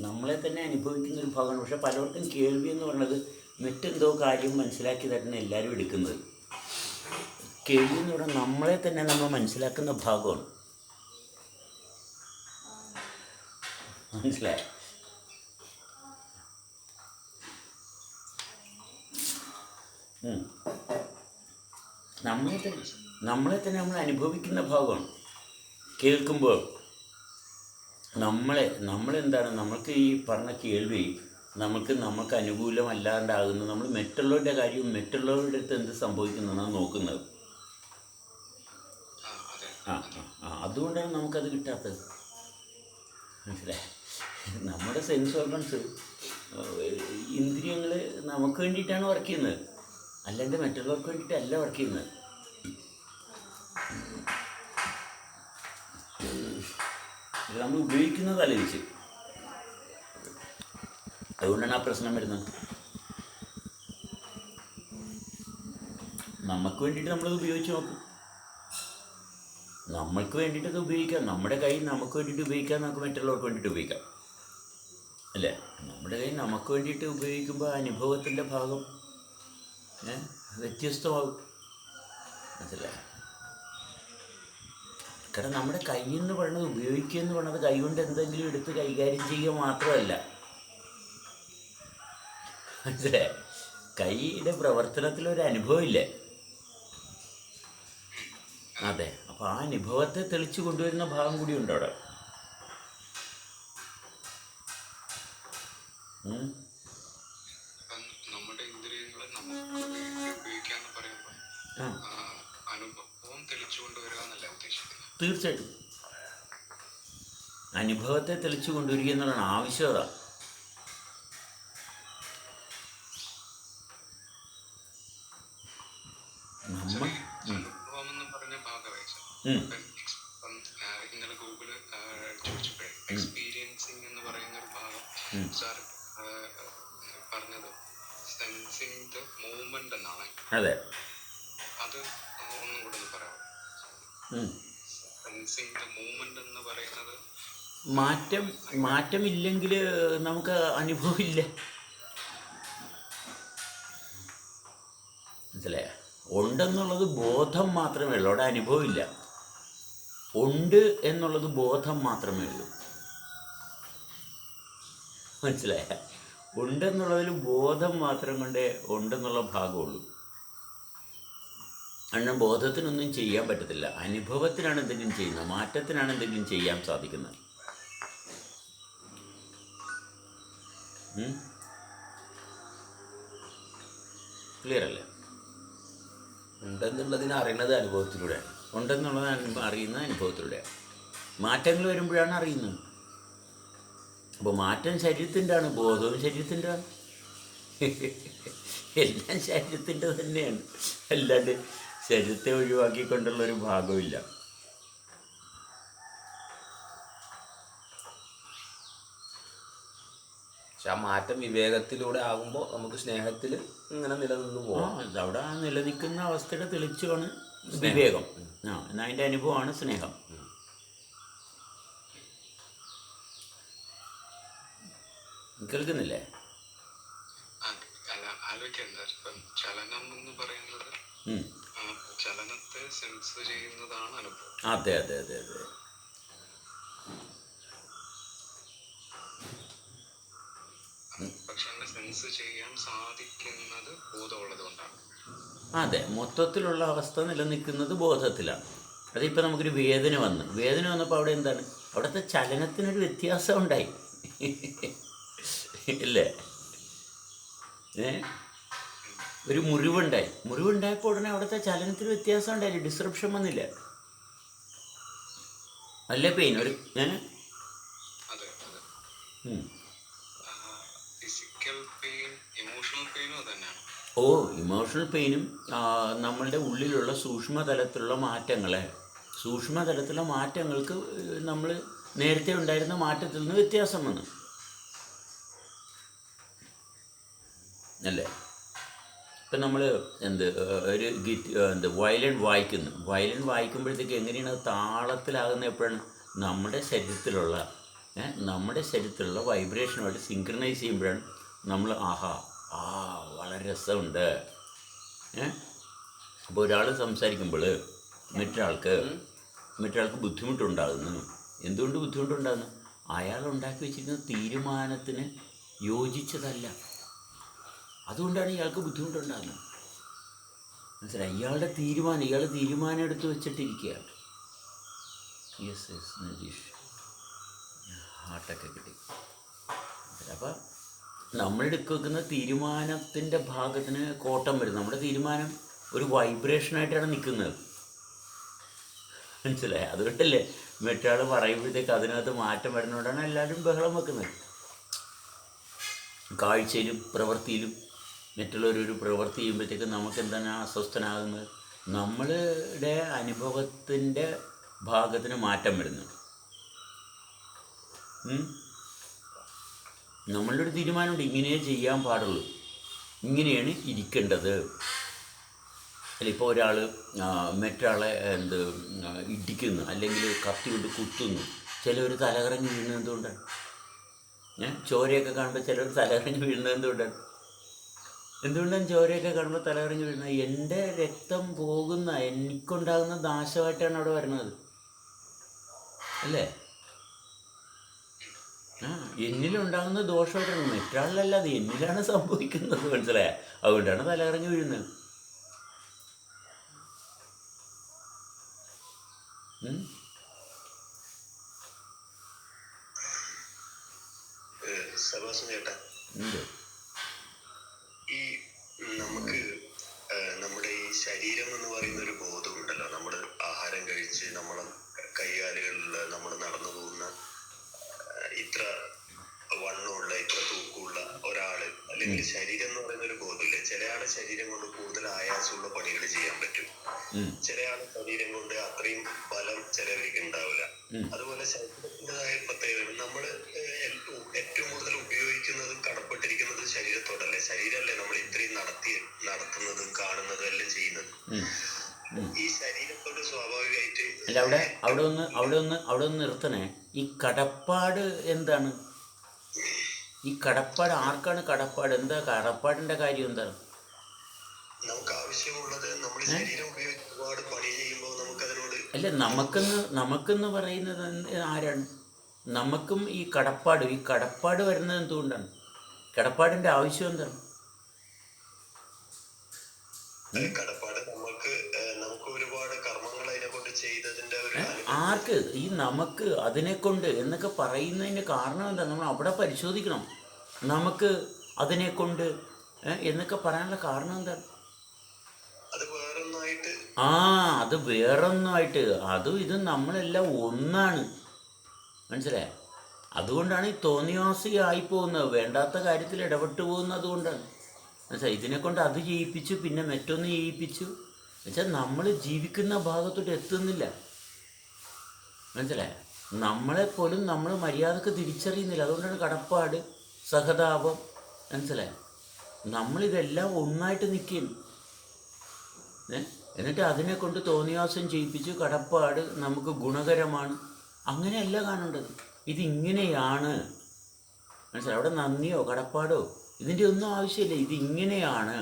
നമ്മളെ തന്നെ അനുഭവിക്കുന്ന ഒരു ഭാഗമാണ്. പക്ഷെ പലർക്കും കേൾവി എന്ന് പറയുന്നത് മറ്റെന്തോ കാര്യം മനസ്സിലാക്കി തന്നെ എല്ലാവരും എടുക്കുന്നത്. കേൾവി എന്ന് പറഞ്ഞാൽ നമ്മളെ തന്നെ നമ്മൾ മനസ്സിലാക്കുന്ന ഭാഗമാണ്. മനസ്സിലായോ? നമ്മളെ തന്നെ നമ്മൾ അനുഭവിക്കുന്ന ഭാഗമാണ്. കേൾക്കുമ്പോൾ നമ്മളെന്താണ്, നമ്മൾക്ക് ഈ പറഞ്ഞ കേൾവി നമുക്ക് അനുകൂലമല്ലാണ്ടാകുന്നു. നമ്മൾ മറ്റുള്ളവരുടെ കാര്യവും മറ്റുള്ളവരുടെ അടുത്ത് എന്ത് സംഭവിക്കുന്നതാണ് നോക്കുന്നത്. അതുകൊണ്ടാണ് നമുക്കത് കിട്ടാത്തത്. മനസ്സിലായി? നമ്മുടെ സെൻസ് ഓർഗൻസ്, ഇന്ദ്രിയങ്ങൾ നമുക്ക് വേണ്ടിയിട്ടാണ് വർക്ക് ചെയ്യുന്നത്, അല്ലാണ്ട് മറ്റുള്ളവർക്ക് വേണ്ടിയിട്ടല്ല വർക്ക് ചെയ്യുന്നത്. ഇത് നമ്മൾ ഉപയോഗിക്കുന്നത് ആലോചിച്ച്, അതുകൊണ്ടാണ് ആ പ്രശ്നം വരുന്നത്. നമുക്ക് വേണ്ടിയിട്ട് നമ്മളത് ഉപയോഗിച്ച് നോക്കും. നമ്മൾക്ക് വേണ്ടിയിട്ടത് ഉപയോഗിക്കാം. നമ്മുടെ കൈ നമുക്ക് വേണ്ടിയിട്ട് ഉപയോഗിക്കാം, നമുക്ക് മറ്റുള്ളവർക്ക് വേണ്ടിയിട്ട് ഉപയോഗിക്കാം, അല്ലേ? നമ്മുടെ കൈ നമുക്ക് വേണ്ടിയിട്ട് ഉപയോഗിക്കുമ്പോൾ അനുഭവത്തിൻ്റെ ഭാഗം വ്യത്യസ്തമാകും. മനസ്സിലായി? കാരണം നമ്മുടെ കൈ എന്ന് പറയുന്നത്, ഉപയോഗിക്കുക എന്ന് പറയുന്നത് കൈ കൊണ്ട് എന്തെങ്കിലും എടുത്ത് കൈകാര്യം ചെയ്യുക മാത്രമല്ല. മനസ്സിലായി? കൈയുടെ പ്രവർത്തനത്തിലൊരു അനുഭവം ഇല്ലേ? അതെ. അപ്പോൾ ആ അനുഭവത്തെ തെളിച്ചു കൊണ്ടുവരുന്ന ഭാഗം കൂടി ഉണ്ട് അവിടെ. നമ്മുടെ ഇന്ദ്രിയങ്ങളെ നമുക്ക് ഉപയോഗിക്കാന്ന് പറയുമ്പോൾ അനുഭവം തെളിച്ചു കൊണ്ടുവരിക എന്നല്ല ഉദ്ദേശിക്കുന്നത്. തീർച്ചയായിട്ടും അനുഭവത്തെ തെളിച്ചു കൊണ്ടുവരിക എന്നുള്ളതാണ് ആവശ്യകത. അനുഭവം എന്ന് പറഞ്ഞ ഭാഗമായി ഇന്നലെ ഗൂഗിള് ചോദിച്ചപ്പോഴേ എക്സ്പീരിയൻസിങ് എന്ന് പറയുന്ന ഒരു ഭാഗം സാർ പറഞ്ഞത് സെൻസിങ് ദ മൂവ്മെന്റ് എന്നാണ്. അതെ, അത് ഒന്നും കൂടെ ഒന്ന് പറയാം. സെൻസിങ് ദ മൂവ്മെന്റ് എന്ന് പറയുന്നത് മാറ്റമില്ലെങ്കിൽ നമുക്ക് അനുഭവമില്ല. മനസ്സിലായ? ഉണ്ടെന്നുള്ളത് ബോധം മാത്രമേ ഉള്ളൂ, അവിടെ അനുഭവമില്ല. ഉണ്ട് എന്നുള്ളത് ബോധം മാത്രമേ ഉള്ളൂ. മനസ്സിലായ? ഉണ്ടെന്നുള്ളതിൽ ബോധം മാത്രം കൊണ്ടേ ഉണ്ടെന്നുള്ള ഭാഗമുള്ളൂ. കാരണം ബോധത്തിനൊന്നും ചെയ്യാൻ പറ്റത്തില്ല. അനുഭവത്തിനാണ് എന്തെങ്കിലും ചെയ്യുന്നത്, മാറ്റത്തിനാണ് എന്തെങ്കിലും ചെയ്യാൻ സാധിക്കുന്നത്. ക്ലിയർ അല്ലേ? ഉണ്ടെന്നുള്ളതിനെ അറിയുന്നത് അനുഭവത്തിലൂടെയാണ്. ഉണ്ടെന്നുള്ളത് അറിയുന്ന അനുഭവത്തിലൂടെയാണ്. മാറ്റങ്ങൾ വരുമ്പോഴാണ് അറിയുന്നത്. അപ്പോൾ മാറ്റം ശരീരത്തിൻ്റെ ആണ്, ബോധവും ശരീരത്തിൻ്റെ ആണ്. എല്ലാം ശരീരത്തിൻ്റെ തന്നെയാണ്, അല്ലാണ്ട് ശരീരത്തെ ഒഴിവാക്കിക്കൊണ്ടുള്ളൊരു ഭാഗമില്ല. പക്ഷെ ആ മാറ്റം വിവേകത്തിലൂടെ ആകുമ്പോൾ നമുക്ക് സ്നേഹത്തിൽ ഇങ്ങനെ നിലനിന്ന് പോകാം. അവിടെ ആ നിലനിൽക്കുന്ന അവസ്ഥയുടെ തെളിച്ചാണ് വിവേകം. എന്നാൽ അതിൻ്റെ അനുഭവമാണ് സ്നേഹം. കേൾക്കുന്നില്ലേ? ചലനം എന്ന് പറയുന്നത് ചലനത്തെ സെൻസ് ചെയ്യുന്നതാണ് അനുഭവം. അതെ അതെ അതെ അതെ. പക്ഷെ സെൻസ് ചെയ്യാൻ സാധിക്കുന്നത് ബോധമുള്ളത് കൊണ്ടാണ്. അതെ, മൊത്തത്തിലുള്ള അവസ്ഥ നിലനിൽക്കുന്നത് ബോധത്തിലാണ്. അതിപ്പോൾ നമുക്കൊരു വേദന വന്നപ്പോൾ അവിടെ എന്താണ്, അവിടുത്തെ ചലനത്തിനൊരു വ്യത്യാസം ഉണ്ടായി, ഇല്ലേ? ഒരു മുറിവുണ്ടായപ്പോൾ ഉടനെ അവിടുത്തെ ചലനത്തിന് വ്യത്യാസം ഉണ്ടായില്ല, ഡിസ്റപ്ഷൻ വന്നില്ല, അല്ലേ? പെയിൻ ഒരു ഇമോഷണൽ പെയിനും നമ്മളുടെ ഉള്ളിലുള്ള സൂക്ഷ്മതലത്തിലുള്ള മാറ്റങ്ങൾക്ക് നമ്മൾ നേരത്തെ ഉണ്ടായിരുന്ന മാറ്റത്തിൽ നിന്ന് വ്യത്യാസം വന്നു, അല്ലേ? ഇപ്പം നമ്മൾ വയലിൻ വായിക്കുമ്പോഴത്തേക്ക് എങ്ങനെയാണ് അത് താളത്തിലാകുന്നത്? എപ്പോഴാണ് നമ്മുടെ ശരീരത്തിലുള്ള നമ്മുടെ ശരീരത്തിലുള്ള വൈബ്രേഷനുമായിട്ട് സിങ്ക്രണൈസ് ചെയ്യുമ്പോഴാണ് നമ്മൾ ആഹാ ആ വളരെ രസമുണ്ട്. അപ്പോൾ ഒരാൾ സംസാരിക്കുമ്പോൾ മറ്റൊരാൾക്ക് ബുദ്ധിമുട്ടുണ്ടാകുന്നു. എന്തുകൊണ്ട് ബുദ്ധിമുട്ടുണ്ടാകുന്നു? അയാൾ ഉണ്ടാക്കി വെച്ചിരിക്കുന്ന തീരുമാനത്തിന് യോജിച്ചതല്ല. അതുകൊണ്ടാണ് ഇയാൾക്ക് ബുദ്ധിമുട്ടുണ്ടാകുന്നത്. മനസ്സിലായി? ഇയാൾ തീരുമാനം എടുത്ത് വെച്ചിട്ടിരിക്കുകയാണ്. യെസ് നജീഷ് ഹാർട്ടൊക്കെ കിട്ടി. അപ്പം നമ്മളെടുത്ത് വെക്കുന്ന തീരുമാനത്തിൻ്റെ ഭാഗത്തിന് കോട്ടം വരും. നമ്മുടെ തീരുമാനം ഒരു വൈബ്രേഷനായിട്ടാണ് നിൽക്കുന്നത്. മനസ്സിലായി? അതുകൊണ്ടല്ലേ മറ്റൊരാൾ പറയുമ്പോഴത്തേക്ക് അതിനകത്ത് മാറ്റം വരുന്നതുകൊണ്ടാണ് എല്ലാവരും ബഹളം വെക്കുന്നത്. കാഴ്ചയിലും പ്രവൃത്തിയിലും മറ്റുള്ളവരൊരു പ്രവൃത്തി ചെയ്യുമ്പോഴത്തേക്ക് നമുക്കെന്താണ് അസ്വസ്ഥനാകുന്നത്? നമ്മളുടെ അനുഭവത്തിൻ്റെ ഭാഗത്തിന് മാറ്റം വരുന്നു. നമ്മളുടെ ഒരു തീരുമാനമുണ്ട്, ഇങ്ങനെയേ ചെയ്യാൻ പാടുള്ളൂ, ഇങ്ങനെയാണ് ഇരിക്കേണ്ടത്. അല്ല, ഇപ്പോൾ ഒരാൾ മറ്റൊരാളെ ഇടിക്കുന്നു അല്ലെങ്കിൽ കത്തി കൊണ്ട് കുത്തുന്നു. ചിലവർ തലകറങ്ങി വീഴുന്നത് എന്തുകൊണ്ടാണ്? ചോരയൊക്കെ കാണുമ്പോൾ ചിലർ തലകറങ്ങി വീഴുന്നത് എന്തുകൊണ്ടാണ് ചോരയൊക്കെ കാണുമ്പോൾ തലകറങ്ങി വീഴുന്നത്? എൻ്റെ രക്തം പോകുന്ന, എനിക്കുണ്ടാകുന്ന നാശമായിട്ടാണ് അവിടെ വരുന്നത്, അല്ലേ? എന്നിലുണ്ടാകുന്ന ദോഷമായിട്ടാണ്, മറ്റൊരാളിലല്ല, അത് എന്നിലാണ് സംഭവിക്കുന്നത്. മനസ്സിലായ? അതുകൊണ്ടാണ് തലകറങ്ങി വീഴുന്നത്. ചേട്ടാ, ഈ നമുക്ക് നമ്മുടെ ഈ ശരീരം എന്ന് പറയുന്ന ഒരു ബോധമുണ്ടല്ലോ. നമ്മൾ ആഹാരം കഴിച്ച് നമ്മളെ കൈകാലുകളിൽ നമ്മൾ നടന്നു പോകുന്ന ഇത്ര വണ്ണമുള്ള ഇത്ര തൂക്കമുള്ള ഒരാള്, അല്ലെങ്കിൽ ശരീരം എന്ന് പറയുന്ന ഒരു ബോധമില്ലേ. ചില ആളെ ശരീരം കൊണ്ട് കൂടുതൽ ആയാസമുള്ള പണികൾ ചെയ്യാൻ പറ്റും, ചില ആളെ ശരീരം കൊണ്ട് അത്രയും ബലം ചിലവർക്ക് ഉണ്ടാവില്ല. അതുപോലെ ശരീരത്തിൻ്റെതായ പ്രത്യേകത, നമ്മൾ ഏറ്റവും കൂടുതൽ ഉപയോഗിക്കുന്നതും കടപ്പെട്ടിരിക്കുന്നതും ശരീരത്തോടല്ലേ. ശരീരമല്ലേ നമ്മൾ ഇത്രയും നടത്തുന്നതും കാണുന്നതും എല്ലാം ചെയ്യുന്നത്. ഈ ശരീരത്തോട് സ്വാഭാവികമായിട്ട് അല്ല, അവിടെ ഒന്ന് നിർത്തണേ. ഈ കടപ്പാട് എന്താണ്? ഈ കടപ്പാട് ആർക്കാണ് കടപ്പാട്? എന്താ കടപ്പാടിൻ്റെ കാര്യം എന്താണ്? നമുക്ക് ആവശ്യമുള്ളത് നമ്മൾ ശരീരം ഉപയോഗിച്ച് ഒരുപാട് പണി ചെയ്യുമ്പോൾ നമുക്ക് അതിനോട് അല്ല, നമുക്കെന്ന് പറയുന്നത് ആരാണ്? നമുക്കും ഈ കടപ്പാട് വരുന്നത് എന്തുകൊണ്ടാണ്? കടപ്പാടിൻ്റെ ആവശ്യം എന്താണ്? കടപ്പാട് നമുക്ക് ഒരുപാട് കർമ്മങ്ങൾ അതിനെ കൊണ്ട് ചെയ്തതിന്റെ ഒരു ആർക്ക്? ഈ നമുക്ക് അതിനെക്കൊണ്ട് എന്നൊക്കെ പറയുന്നതിൻ്റെ കാരണം എന്താ? നമ്മൾ അവിടെ പരിശോധിക്കണം. നമുക്ക് അതിനെക്കൊണ്ട് എന്നൊക്കെ പറയാനുള്ള കാരണം എന്താണ്? അത് വേറൊന്നായിട്ട് അത് വേറൊന്നായിട്ട്, അതും ഇതും നമ്മളെല്ലാം ഒന്നാണ്. മനസ്സിലായ? അതുകൊണ്ടാണ് ഈ തോന്നിയാസിയായി പോകുന്നത്, വേണ്ടാത്ത കാര്യത്തിൽ ഇടപെട്ട് പോകുന്നത്. അതുകൊണ്ടാണ്. മനസ്സിലായി? ഇതിനെക്കൊണ്ട് അത് ചെയ്യിപ്പിച്ചു, പിന്നെ മറ്റൊന്ന് ചെയ്യിപ്പിച്ചു. എന്നുവെച്ചാൽ നമ്മൾ ജീവിക്കുന്ന ഭാഗത്തോട്ട് എത്തുന്നില്ല. മനസ്സിലായ? നമ്മളെപ്പോലും നമ്മൾ മര്യാദക്ക് തിരിച്ചറിയുന്നില്ല. അതുകൊണ്ടാണ് കടപ്പാട്, സഹതാപം. മനസ്സിലായ? നമ്മളിതെല്ലാം ഒന്നായിട്ട് നിൽക്കുന്നു. എന്നിട്ട് അതിനെക്കൊണ്ട് തോന്നിയാസം ചെയ്യിപ്പിച്ചു. കടപ്പാട് നമുക്ക് ഗുണകരമാണ്, അങ്ങനെയല്ല കാണേണ്ടത്. ഇതിങ്ങനെയാണ്. മനസ്സിലായി? അവിടെ നന്ദിയോ കടപ്പാടോ ഇതിൻ്റെ ഒന്നും ആവശ്യമില്ല. ഇതിങ്ങനെയാണ്,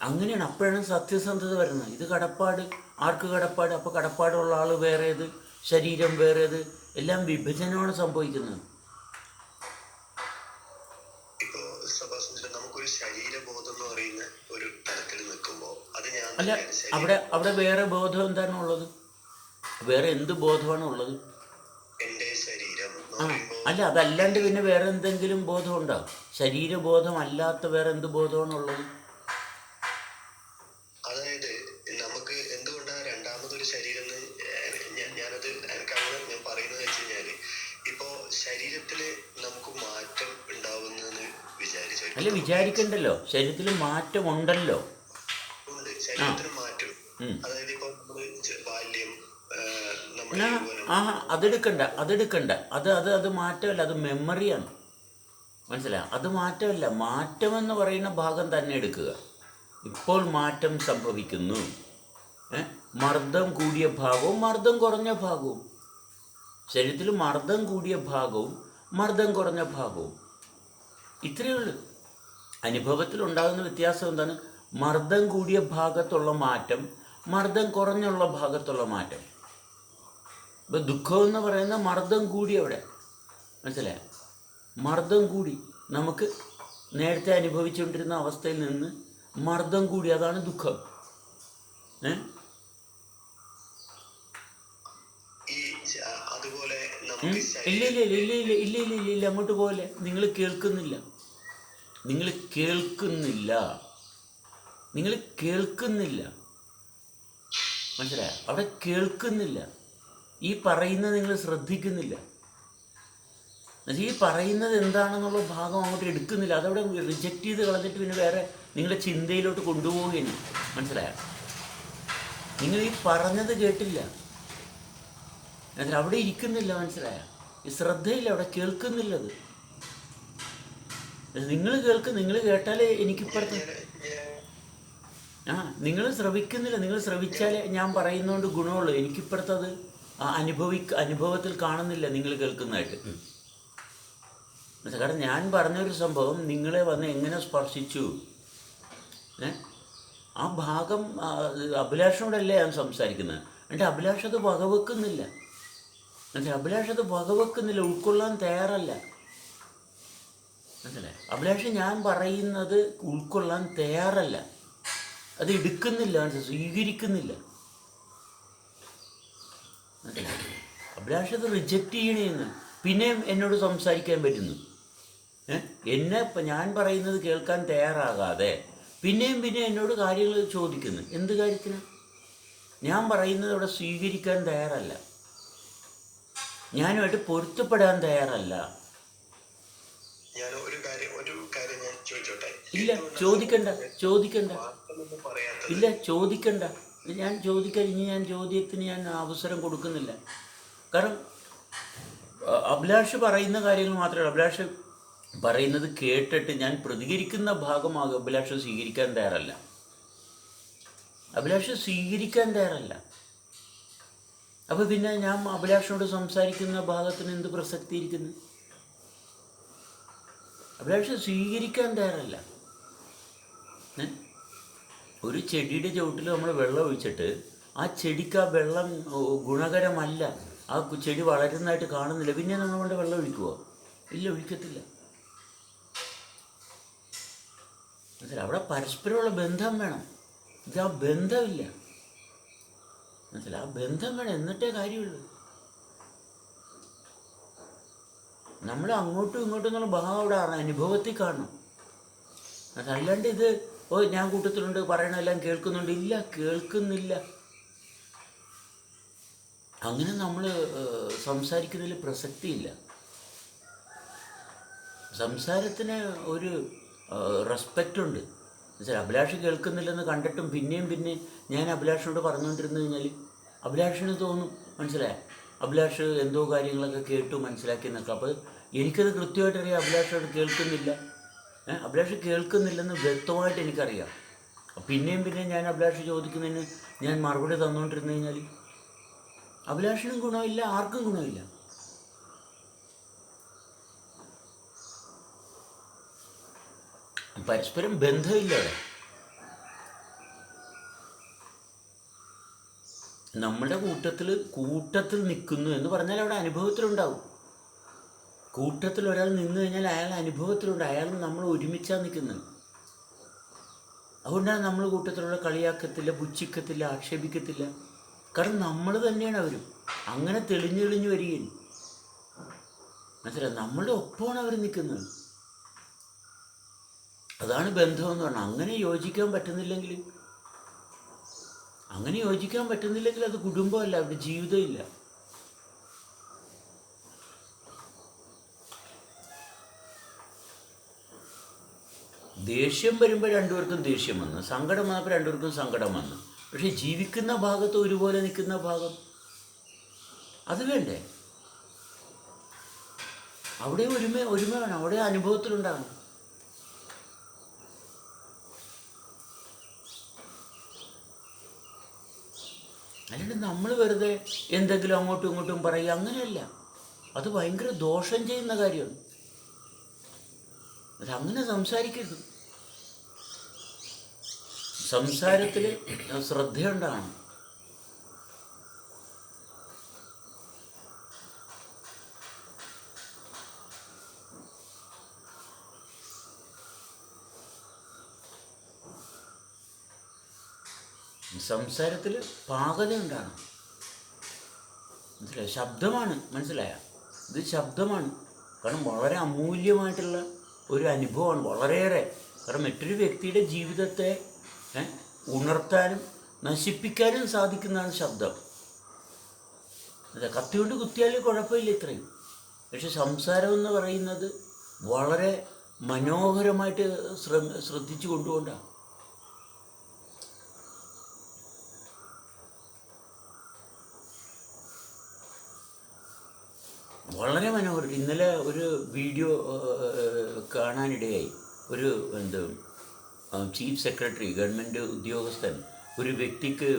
അങ്ങനെയാണ്. അപ്പോഴാണ് സത്യസന്ധത വരുന്നത്. ഇത് കടപ്പാട്, ആർക്ക് കടപ്പാട്? അപ്പോൾ കടപ്പാടുള്ള ആൾ വേറേത്, ശരീരം വേറേത്, എല്ലാം വിഭജനമാണ് സംഭവിക്കുന്നത്. ഇപ്പോ നമുക്കൊരു ശരീരബോധം എന്ന് പറയുന്ന ഒരു തലത്തിൽ നിൽക്കുമ്പോൾ അത് അല്ല, അവിടെ വേറെ ബോധം എന്താണ് ഉള്ളത്? വേറെ എന്ത് ബോധമാണ് ഉള്ളത്? എന്റെ ശരീരം അല്ല, അതല്ലാണ്ട് പിന്നെ വേറെ എന്തെങ്കിലും ബോധമുണ്ടോ? ശരീരബോധം അല്ലാത്ത വേറെ എന്ത് ബോധമാണ് ഉള്ളത്? അതായത് നമുക്ക് എന്തുകൊണ്ടാണ് രണ്ടാമതൊരു ശരീരം ഞാനത് എനിക്കങ്ങനെ ഞാൻ പറയുന്നത് വെച്ച് കഴിഞ്ഞാല്, ഇപ്പോ ശരീരത്തില് നമുക്ക് മാറ്റം ഉണ്ടാവുന്നെന്ന് വിചാരിച്ചു. അല്ല, വിചാരിക്കണ്ടല്ലോ, ശരീരത്തിൽ മാറ്റം ഉണ്ടല്ലോ. ഉണ്ട്, ശരീരത്തിന് മാറ്റം. അതായത് ഇപ്പൊ നമ്മള് ബാല്യം, അതെടുക്കണ്ട. അത് മാറ്റമല്ല, അത് മെമ്മറിയാണ്. മനസ്സിലായി? അത് മാറ്റമല്ല. മാറ്റമെന്ന് പറയുന്ന ഭാഗം തന്നെ എടുക്കുക. ഇപ്പോൾ മാറ്റം സംഭവിക്കുന്നു. മർദ്ദം കൂടിയ ഭാഗവും മർദ്ദം കുറഞ്ഞ ഭാഗവും. ശരീരത്തിൽ മർദ്ദം കൂടിയ ഭാഗവും മർദ്ദം കുറഞ്ഞ ഭാഗവും ഇത്രയേ ഉള്ളൂ. അനുഭവത്തിലുണ്ടാകുന്ന വ്യത്യാസം എന്താണ്? മർദ്ദം കൂടിയ ഭാഗത്തുള്ള മാറ്റം, മർദ്ദം കുറഞ്ഞുള്ള ഭാഗത്തുള്ള മാറ്റം. ഇപ്പം ദുഃഖം എന്ന് പറയുന്ന മർദ്ദം കൂടി അവിടെ, മനസ്സിലായോ? മർദ്ദം കൂടി, നമുക്ക് നേരത്തെ അനുഭവിച്ചുകൊണ്ടിരുന്ന അവസ്ഥയിൽ നിന്ന് മർദ്ദം കൂടി, അതാണ് ദുഃഖം. അതുപോലെ ഇല്ല ഇല്ല ഇല്ല ഇല്ല ഇല്ല ഇല്ല ഇല്ല ഇല്ല ഇല്ല അങ്ങോട്ട് പോലെ. നിങ്ങൾ കേൾക്കുന്നില്ല, നിങ്ങൾ കേൾക്കുന്നില്ല, നിങ്ങൾ കേൾക്കുന്നില്ല, മനസ്സിലായോ? അവിടെ കേൾക്കുന്നില്ല. ഈ പറയുന്നത് നിങ്ങൾ ശ്രദ്ധിക്കുന്നില്ല. ഈ പറയുന്നത് എന്താണെന്നുള്ള ഭാഗം അങ്ങോട്ട് എടുക്കുന്നില്ല. അതവിടെ റിജക്റ്റ് ചെയ്ത് കളഞ്ഞിട്ട് പിന്നെ വേറെ നിങ്ങളുടെ ചിന്തയിലോട്ട് കൊണ്ടുപോവുകയാണ്. മനസ്സിലായോ? നിങ്ങൾ ഈ പറഞ്ഞത് കേട്ടില്ല, അവിടെ ഇരിക്കുന്നില്ല. മനസ്സിലായോ? ഈ ശ്രദ്ധയില്ല, അവിടെ കേൾക്കുന്നില്ലത്. നിങ്ങൾ നിങ്ങൾ കേട്ടാലേ എനിക്കിപ്പുറത്ത് നിങ്ങൾ ശ്രവിക്കുന്നില്ല. നിങ്ങൾ ശ്രവിച്ചാലേ ഞാൻ പറയുന്നതുകൊണ്ട് ഗുണമുള്ളൂ. എനിക്കിപ്പുറത്തത് അനുഭവത്തിൽ കാണുന്നില്ല നിങ്ങൾ കേൾക്കുന്നതായിട്ട്. കാരണം ഞാൻ പറഞ്ഞൊരു സംഭവം നിങ്ങളെ വന്ന് എങ്ങനെ സ്പർശിച്ചു, ആ ഭാഗം അഭിലാഷനോടല്ലേ ഞാൻ സംസാരിക്കുന്നത്. എന്നിട്ട് അഭിലാഷ് അത് വകവെക്കുന്നില്ല. അഭിലാഷ് അത് വകവെക്കുന്നില്ല, ഉൾക്കൊള്ളാൻ തയ്യാറല്ല. മനസ്സിലായി? അഭിലാഷ് ഞാൻ പറയുന്നത് ഉൾക്കൊള്ളാൻ തയ്യാറല്ല, അത് എടുക്കുന്നില്ല, സ്വീകരിക്കുന്നില്ല. അഭിലാഷ് അത് റിജക്റ്റ് ചെയ്യണേന്ന് പിന്നെയും എന്നോട് സംസാരിക്കാൻ പറ്റുന്നു. എന്നെ ഞാൻ പറയുന്നത് കേൾക്കാൻ തയ്യാറാകാതെ പിന്നെയും എന്നോട് കാര്യങ്ങൾ ചോദിക്കുന്നു. എന്ത് കാര്യത്തിന്? ഞാൻ പറയുന്നത് അവിടെ സ്വീകരിക്കാൻ തയ്യാറല്ല, ഞാനുമായിട്ട് പൊരുത്തപ്പെടാൻ തയ്യാറല്ല. ഞാൻ ഒരു കാര്യം ഞാൻ ചോദിച്ചോട്ടെ? ഇല്ല, ചോദിക്കണ്ട. ഇല്ല, ചോദിക്കണ്ട. ഞാൻ ചോദ്യത്തിന് ഞാൻ അവസരം കൊടുക്കുന്നില്ല. കാരണം അഭിലാഷ് പറയുന്ന കാര്യങ്ങൾ മാത്രമേ, അഭിലാഷ് പറയുന്നത് കേട്ടിട്ട് ഞാൻ പ്രതികരിക്കുന്ന ഭാഗമാകും. അഭിലാഷ് സ്വീകരിക്കാൻ തയ്യാറല്ല, അപ്പോൾ പിന്നെ ഞാൻ അഭിലാഷിനോട് സംസാരിക്കുന്ന ഭാഗത്തിന് എന്ത് പ്രസക്തി ഇരിക്കുന്നു? അഭിലാഷ് സ്വീകരിക്കാൻ തയ്യാറല്ല. ഒരു ചെടിയുടെ ചുവട്ടിൽ നമ്മൾ വെള്ളം ഒഴിച്ചിട്ട് ആ ചെടിക്ക് ആ വെള്ളം ഗുണകരമല്ല, ആ ചെടി വളരുന്നതായിട്ട് കാണുന്നില്ല, പിന്നെ നമ്മൾ കൊണ്ട് വെള്ളം ഒഴിക്കുമോ? ഇല്ല, ഒഴിക്കത്തില്ല. മനസ്സിലായി? അവിടെ പരസ്പരമുള്ള ബന്ധം വേണം. ഇത് ആ ബന്ധമില്ല. മനസ്സിലായി? ആ ബന്ധം വേണം, എന്നിട്ടേ കാര്യമുള്ളൂ. നമ്മൾ അങ്ങോട്ടും ഇങ്ങോട്ടും എന്നുള്ള ഭാവം അവിടെ അനുഭവത്തിൽ കാണണം. അതല്ലാണ്ട് ഇത് ഞാൻ കൂട്ടത്തിലുണ്ട്, പറയണെല്ലാം കേൾക്കുന്നുണ്ട്, ഇല്ല, കേൾക്കുന്നില്ല. അങ്ങനെ നമ്മൾ സംസാരിക്കുന്നതിൽ പ്രസക്തിയില്ല. സംസാരത്തിന് ഒരു റെസ്പെക്റ്റ് ഉണ്ട്. എന്നുവെച്ചാൽ അഭിലാഷ് കേൾക്കുന്നില്ലെന്ന് കണ്ടിട്ടും പിന്നെയും ഞാൻ അഭിലാഷിനോട് പറഞ്ഞുകൊണ്ടിരുന്നു കഴിഞ്ഞാൽ അഭിലാഷിന് തോന്നും, മനസ്സിലായോ? അഭിലാഷ് എന്തോ കാര്യങ്ങളൊക്കെ കേട്ടു മനസ്സിലാക്കി എന്നൊക്കെ. അപ്പോൾ എനിക്കത് കൃത്യമായിട്ട് അറിയാം അഭിലാഷോട് കേൾക്കുന്നില്ല, അഭിലാഷ് കേൾക്കുന്നില്ലെന്ന് വ്യക്തമായിട്ട് എനിക്കറിയാം. പിന്നെയും ഞാൻ അഭിലാഷ് ചോദിക്കുന്നതിന് ഞാൻ മറുപടി തന്നുകൊണ്ടിരുന്നു കഴിഞ്ഞാൽ അഭിലാഷിനും ഗുണമില്ല, ആർക്കും ഗുണമില്ല. പരസ്പരം ബന്ധമില്ല അവിടെ. നമ്മുടെ കൂട്ടത്തിൽ നിൽക്കുന്നു എന്ന് പറഞ്ഞാൽ അവിടെ അനുഭവത്തിലുണ്ടാവും. കൂട്ടത്തിൽ ഒരാൾ നിന്ന് കഴിഞ്ഞാൽ അയാൾ അനുഭവത്തിലുണ്ട്, അയാൾ നമ്മൾ ഒരുമിച്ചാണ് നിൽക്കുന്നത്. അതുകൊണ്ടാണ് നമ്മൾ കൂട്ടത്തിലുള്ള കളിയാക്കത്തില്ല, പുച്ഛിക്കത്തില്ല, ആക്ഷേപിക്കത്തില്ല. കാരണം നമ്മൾ തന്നെയാണ് അവരും. അങ്ങനെ തെളിഞ്ഞു വരികയും മനസ്സിലായി, നമ്മളുടെ ഒപ്പമാണ് അവർ നിൽക്കുന്നത്. അതാണ് ബന്ധമെന്ന് പറഞ്ഞാൽ. അങ്ങനെ യോജിക്കാൻ പറ്റുന്നില്ലെങ്കിൽ അത് കുടുംബമല്ല, അവരുടെ ജീവിതമില്ല. ദേഷ്യം വരുമ്പോൾ രണ്ടുപേർക്കും ദേഷ്യം വന്നു, സങ്കടം വന്നപ്പോൾ രണ്ടുപേർക്കും സങ്കടം വന്നു. പക്ഷെ ജീവിക്കുന്ന ഭാഗത്ത് ഒരുപോലെ നിൽക്കുന്ന ഭാഗം അത് വേണ്ടേ? അവിടെ ഒരുമ വേണം, അവിടെ അനുഭവത്തിലുണ്ടാകണം. അല്ലാണ്ട് നമ്മൾ വെറുതെ എന്തെങ്കിലും അങ്ങോട്ടും ഇങ്ങോട്ടും പറയുക, അങ്ങനെയല്ല. അത് ഭയങ്കര ദോഷം ചെയ്യുന്ന കാര്യമാണ്. അതങ്ങനെ സംസാരിക്കരുത്. സംസാരത്തിൽ ശ്രദ്ധയുണ്ടാകണം. സംസാരത്തിൽ പാകത ഉണ്ടാകണം. മനസ്സിലായോ? ശബ്ദമാണ്, മനസ്സിലായ? ഇത് ശബ്ദമാണ്. കാരണം വളരെ അമൂല്യമായിട്ടുള്ള ഒരു അനുഭവമാണ്, വളരെയേറെ. കാരണം മറ്റൊരു വ്യക്തിയുടെ ജീവിതത്തെ ഉണർത്താനും നശിപ്പിക്കാനും സാധിക്കുന്നതാണ് ശബ്ദം. അതെ, കത്തി കൊണ്ട് കുത്തിയാൽ കുഴപ്പമില്ല, ഇത്രയും. പക്ഷെ സംസാരം എന്ന് പറയുന്നത് വളരെ മനോഹരമായിട്ട് ശ്രദ്ധിച്ചു കൊണ്ടുകൊണ്ടാണ്. വളരെ മനോഹരം. ഇന്നലെ ഒരു വീഡിയോ കാണാനിടയായി. ഒരു ചീഫ് സെക്രട്ടറി, ഗവൺമെൻറ് ഉദ്യോഗസ്ഥൻ, ഒരു വ്യക്തിക്ക്